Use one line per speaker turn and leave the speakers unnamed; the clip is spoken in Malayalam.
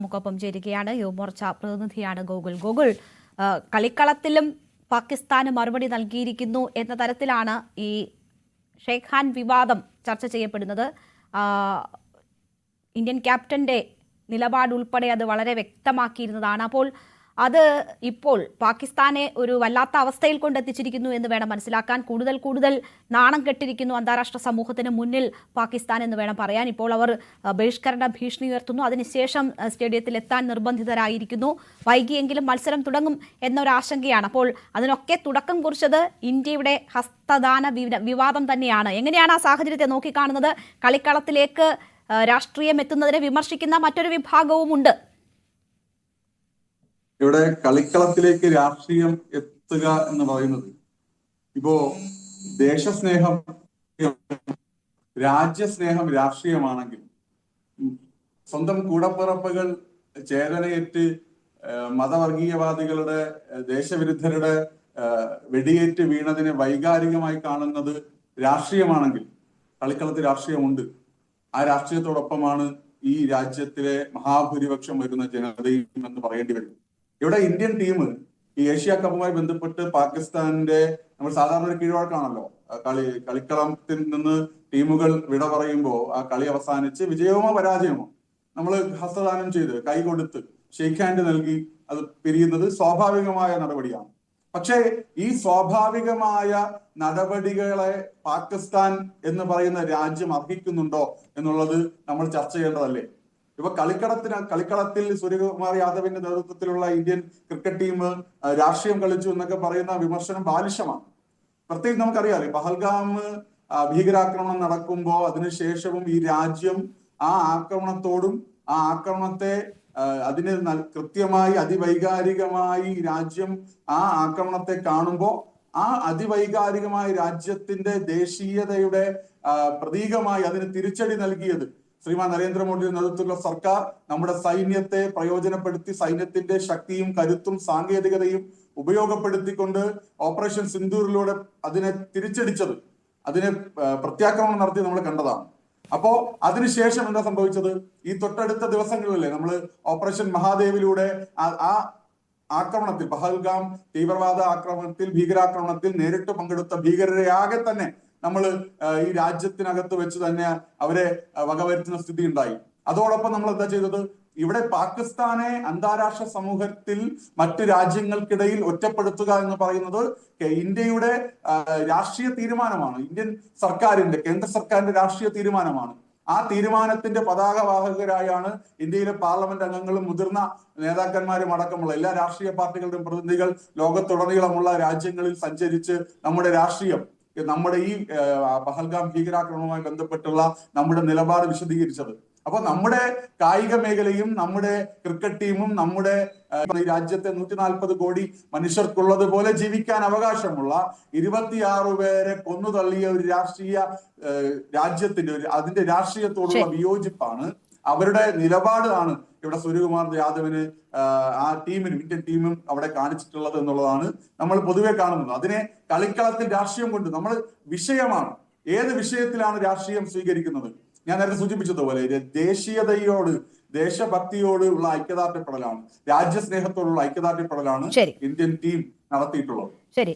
നമുക്കൊപ്പം ചേരുകയാണ് യുവമോർച്ച പ്രതിനിധിയാണ് ഗോകുൽ. കളിക്കളത്തിലും പാകിസ്ഥാന് മറുപടി നൽകിയിരിക്കുന്നു എന്ന തരത്തിലാണ് ഈ ഷെയ്ഖ് ഖാൻ വിവാദം ചർച്ച ചെയ്യപ്പെടുന്നത്. ഇന്ത്യൻ ക്യാപ്റ്റന്റെ നിലപാട് ഉൾപ്പെടെ അത് വളരെ വ്യക്തമാക്കിയിരുന്നതാണ്. അപ്പോൾ അത് ഇപ്പോൾ പാകിസ്ഥാനെ ഒരു വല്ലാത്ത അവസ്ഥയിൽ കൊണ്ടെത്തിച്ചിരിക്കുന്നു എന്ന് വേണം മനസ്സിലാക്കാൻ. കൂടുതൽ നാണം കെട്ടിരിക്കുന്നു അന്താരാഷ്ട്ര സമൂഹത്തിന് മുന്നിൽ പാകിസ്ഥാൻ എന്ന് വേണം പറയാൻ. ഇപ്പോൾ അവർ ബഹിഷ്കരണ ഭീഷണി ഉയർത്തുന്നു. അതിനുശേഷം സ്റ്റേഡിയത്തിൽ എത്താൻ നിർബന്ധിതരായിരിക്കുന്നു. വൈകിയെങ്കിലും മത്സരം തുടങ്ങും എന്നൊരാശങ്കയാണ്. അപ്പോൾ അതിനൊക്കെ തുടക്കം കുറിച്ചത് ഇന്ത്യയുടെ ഹസ്തദാന വിവാദം തന്നെയാണ്. എങ്ങനെയാണ് ആ സാഹചര്യത്തെ നോക്കിക്കാണുന്നത്? കളിക്കളത്തിലേക്ക് രാഷ്ട്രീയം എത്തുന്നതിനെ വിമർശിക്കുന്ന മറ്റൊരു വിഭാഗവുമുണ്ട്.
ഇവിടെ കളിക്കളത്തിലേക്ക് രാഷ്ട്രീയം എത്തുക എന്ന് പറയുന്നത് ഇപ്പോ ദേശസ്നേഹം, രാജ്യസ്നേഹം രാഷ്ട്രീയമാണെങ്കിൽ സ്വന്തം കൂടപ്പിറപ്പുകൾ ചേതനയേറ്റ് മതവർഗീയവാദികളുടെ ദേശവിരുദ്ധരുടെ വെടിയേറ്റ് വീണതിനെ വൈകാരികമായി കാണുന്നത് രാഷ്ട്രീയമാണെങ്കിൽ കളിക്കളത്തിൽ രാഷ്ട്രീയമുണ്ട്. ആ രാഷ്ട്രീയത്തോടൊപ്പമാണ് ഈ രാജ്യത്തിലെ മഹാഭൂരിപക്ഷം വരുന്ന ജനതയും എന്ന് പറയേണ്ടി വരും. ഇവിടെ ഇന്ത്യൻ ടീം ഈ ഏഷ്യ കപ്പുമായി ബന്ധപ്പെട്ട് പാകിസ്ഥാന്റെ നമ്മൾ സാധാരണ ഒരു കീഴ്വഴക്കാണല്ലോ. കളിക്കളത്തിൽ നിന്ന് ടീമുകൾ വിട പറയുമ്പോൾ ആ കളി അവസാനിച്ച് വിജയമോ പരാജയമോ നമ്മൾ ഹസ്തദാനം ചെയ്ത് കൈ കൊടുത്ത് ഷെയ്ഖ് ഹാൻഡ് നൽകി അത് പിരിയുന്നത് സ്വാഭാവികമായ നടപടിയാണ്. പക്ഷേ ഈ സ്വാഭാവികമായ നടപടികളെ പാകിസ്ഥാൻ എന്ന് പറയുന്ന രാജ്യം അർഹിക്കുന്നുണ്ടോ എന്നുള്ളത് നമ്മൾ ചർച്ച ചെയ്യേണ്ടതല്ലേ? ഇപ്പൊ കളിക്കളത്തിൽ സൂര്യകുമാർ യാദവിന്റെ നേതൃത്വത്തിലുള്ള ഇന്ത്യൻ ക്രിക്കറ്റ് ടീം രാഷ്ട്രീയം കളിച്ചു എന്നൊക്കെ പറയുന്ന വിമർശനം ബാലിശമാണ്. പ്രത്യേകിച്ച് നമുക്കറിയാലോ, പഹൽഗാം ഭീകരാക്രമണം നടക്കുമ്പോ അതിനുശേഷവും ഈ രാജ്യം ആ ആക്രമണത്തോടും ആ ആക്രമണത്തെ അതിന് കൃത്യമായി അതിവൈകാരികമായി രാജ്യം ആ ആക്രമണത്തെ കാണുമ്പോൾ ആ അതിവൈകാരികമായ രാജ്യത്തിന്റെ ദേശീയതയുടെ പ്രതീകമായി അതിന് തിരിച്ചടി നൽകിയത് ശ്രീമാൻ നരേന്ദ്രമോദിയുടെ നേതൃത്വത്തിലുള്ള സർക്കാർ നമ്മുടെ സൈന്യത്തെ പ്രയോജനപ്പെടുത്തി സൈന്യത്തിന്റെ ശക്തിയും കരുത്തും സാങ്കേതികതയും ഉപയോഗപ്പെടുത്തിക്കൊണ്ട് ഓപ്പറേഷൻ സിന്ദൂറിലൂടെ അതിനെ തിരിച്ചടിച്ചത്, അതിനെ പ്രത്യാക്രമണം നടത്തി നമ്മൾ കണ്ടതാണ്. അപ്പോ അതിനുശേഷം എന്താ സംഭവിച്ചത്? ഈ തൊട്ടടുത്ത ദിവസങ്ങളിലല്ലേ നമ്മൾ ഓപ്പറേഷൻ മഹാദേവിലൂടെ ആ ആക്രമണത്തിൽ, പഹൽഗാം തീവ്രവാദ ആക്രമണത്തിൽ, ഭീകരാക്രമണത്തിൽ നേരിട്ട് പങ്കെടുത്ത ഭീകരരെ ആകെ തന്നെ നമ്മൾ ഈ രാജ്യത്തിനകത്ത് വെച്ച് തന്നെ അവരെ വകവരുത്തുന്ന സ്ഥിതി ഉണ്ടായി. അതോടൊപ്പം നമ്മൾ എന്താ ചെയ്തത്? ഇവിടെ പാകിസ്ഥാനെ അന്താരാഷ്ട്ര സമൂഹത്തിൽ മറ്റു രാജ്യങ്ങൾക്കിടയിൽ ഒറ്റപ്പെടുത്തുക എന്ന് പറയുന്നത് ഇന്ത്യയുടെ രാഷ്ട്രീയ തീരുമാനമാണ്. ഇന്ത്യൻ സർക്കാരിന്റെ, കേന്ദ്ര സർക്കാരിന്റെ രാഷ്ട്രീയ തീരുമാനമാണ്. ആ തീരുമാനത്തിന്റെ പതാകവാഹകരായാണ് ഇന്ത്യയിലെ പാർലമെന്റ് അംഗങ്ങളും മുതിർന്ന നേതാക്കന്മാരും അടക്കമുള്ള എല്ലാ രാഷ്ട്രീയ പാർട്ടികളുടെയും പ്രതിനിധികൾ ലോകത്തുടനീളമുള്ള രാജ്യങ്ങളിൽ സഞ്ചരിച്ച് നമ്മുടെ രാഷ്ട്രീയം, നമ്മുടെ ഈ പഹൽഗാം ഭീകരാക്രമണവുമായി ബന്ധപ്പെട്ടുള്ള നമ്മുടെ നിലപാട് വിശദീകരിച്ചത്. അപ്പൊ നമ്മുടെ കായിക മേഖലയും നമ്മുടെ ക്രിക്കറ്റ് ടീമും നമ്മുടെ ഈ രാജ്യത്തെ 140 കോടി മനുഷ്യർക്കുള്ളത് പോലെ ജീവിക്കാൻ അവകാശമുള്ള 26 പേരെ കൊന്നു തള്ളിയ ഒരു രാജ്യത്തിന്റെ അതിന്റെ രാഷ്ട്രീയത്തോടുള്ള വിയോജിപ്പാണ്, അവരുടെ നിലപാടാണ് ഇവിടെ സൂര്യകുമാർ യാദവിന് ആ ടീമിനും ഇന്ത്യൻ ടീമും അവിടെ കാണിച്ചിട്ടുള്ളത് എന്നുള്ളതാണ് നമ്മൾ പൊതുവെ കാണുന്നത്. അതിനെ കളിക്കളത്തിൽ രാഷ്ട്രീയം കൊണ്ട് നമ്മൾ വിഷയമാണ്. ഏത് വിഷയത്തിലാണ് രാഷ്ട്രീയം സ്വീകരിക്കുന്നത്? ഞാൻ നേരത്തെ സൂചിപ്പിച്ചതുപോലെ ദേശീയതയോട്, ദേശഭക്തിയോട് ഉള്ള ഐക്യദാർഢ്യപ്പെടലാണ്, രാജ്യസ്നേഹത്തോടുള്ള ഐക്യദാർഢ്യപ്പെടലാണ് ഇന്ത്യൻ ടീം നടത്തിയിട്ടുള്ളത്.
ശരി.